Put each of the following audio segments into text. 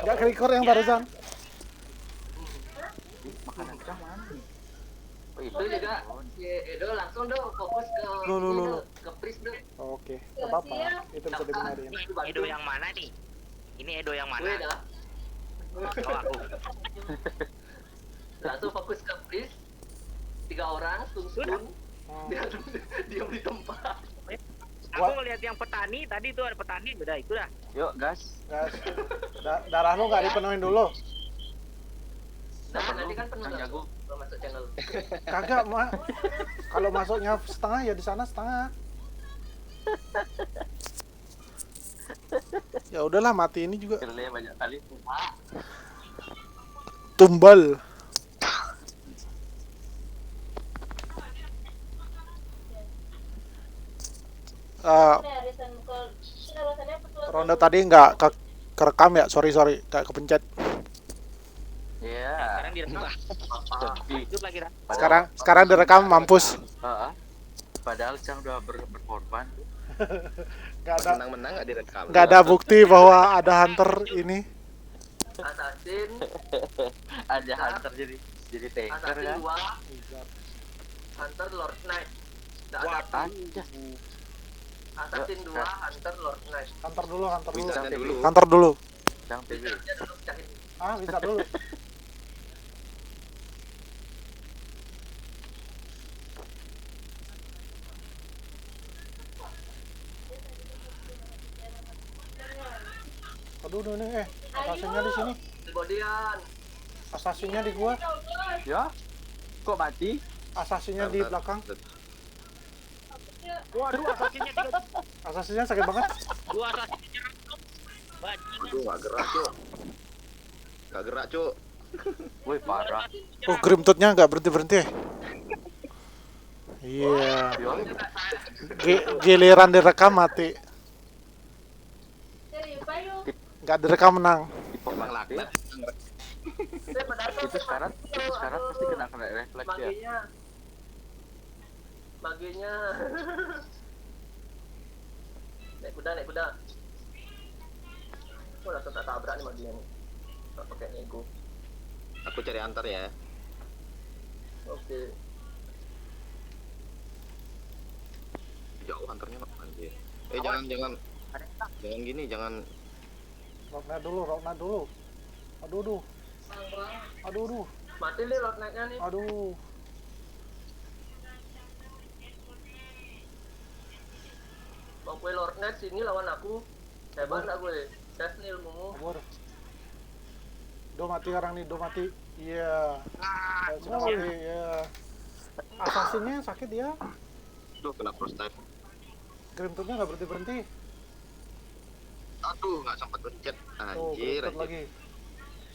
Nggak ke-record yang barusan. Makanan kita mana nih? Oh Itu juga si Edo langsung dong fokus ke Loh, loh, ini loh, dong, loh. ke Pris dong. Oke, nggak apa-apa. Itu bisa dibenerin. Ini Edo yang mana nih? Ini Edo yang Gue mana? dah. Oh, aku. Langsung fokus ke Pris. 3 orang, Sudah. stun. Dia diam di tempat. Aku ngeliat yang petani tadi tuh ada petani, udah itu dah. Yuk gas. Guys, darah lu nggak dipenuhin dulu. Nah, nanti kan penuh Kang Jago. kalau masuk channel. Kagak, mah. Kalau masuknya setengah ya di sana setengah. Ya udahlah, mati ini juga. Killnya banyak kali. Tumbal. Ronde tadi nggak kerekam ya, sorry nggak kepencet. Iya. Sekarang direkam. Hidup lagi dah. Sekarang direkam, mampus. Heeh. Padahal Cang udah berkorban. Menang-menang nggak direkam. Nggak ada bukti bahwa ada hunter ini. Assassin, Ada hunter jadi tanker Assassin kan. 2, Hunter Lord Knight. Nggak ada Aja. Assassin 2, Hunter Lord Knight. Hunter dulu. Wisatnya dulu. Hunter dulu. Cang TV. Bicaranya dulu pecahin. Bisa dulu. Aduh, nih, asasinnya di sini. Kemudian Asasinnya di gua. Ya. Kok mati? Asasinnya di belakang. Waduh, asasinnya 3. Asasinnya sakit banget. Dua asasinnya nyerang. Bajingan. Aduh, nggak gerak, Cuk. Nggak gerak, Cuk. Wih parah. Oh, Grimtooth-nya nggak berhenti. Iya. Yo. Giliran direkam mati. Nggak direkam menang. Emang laknat. Itu sekarang pasti kena refleks ya. Maginya. Naik kuda. Oh, langsung tak tabrak nih maginya nih. Tak pakai nego. Aku cari antar ya. Oke. Jauh antarnya kok anjir. Jangan gini, jangan. Rockna dulu. Aduh. Mati nih Lord Knight-nya nih. Aduh. Bang gue Lord Knight sini lawan aku. Hebat nggak gue? Tes nih ilmumu. Kabur. Do mati sekarang nih, Iya. Sudah mati, iya. Asasinnya sakit ya. Duh, kena cross type. Grimtooth-nya nggak berhenti. Aduh, nggak sempat pencet. Tuh, Anjir, Grimtooth lagi.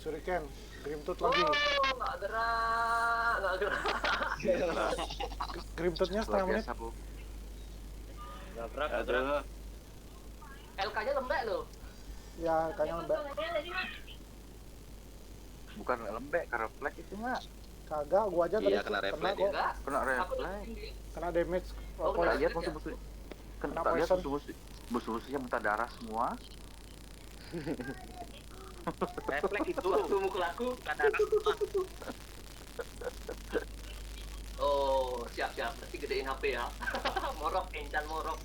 Shuriken, Grimtooth lagi. Oh, nggak gerak. Grimtooth-nya Luar setengah menit. biasa, Bu. Gabrak. LK-nya lembek loh. Ya, kayaknya lembek. Bukan lembek, karena refleks itu mah. Kagak, gua aja tadi Iya, kena refleks kok. Enggak. Kena Aku refleks. Kena damage. Oh, Kalau Tak lihat refleks ya? musuh-musuh. Kena Tak lihat poison. musuh-musuhnya muntah darah semua. Refleks itu. Waktu mukul aku. Ada Oh, siap. Nanti gedein HP ya. Morok, encan morok.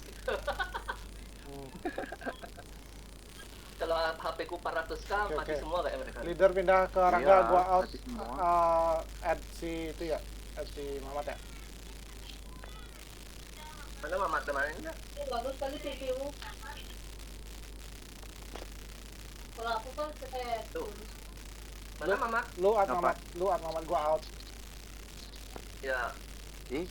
Kalau HP ku 400k mati Oke. semua kayak mereka. Leader pindah ke Rangga, Iya, gua out. mati semua. Add si itu ya. Add si Mamat ya. Mana Mamat kemarin enggak? Bagus kali CPU. Kalau aku kan Tuh. Mana Mamat? Lu add Apa? Mamat, gua out. Ya. Ih,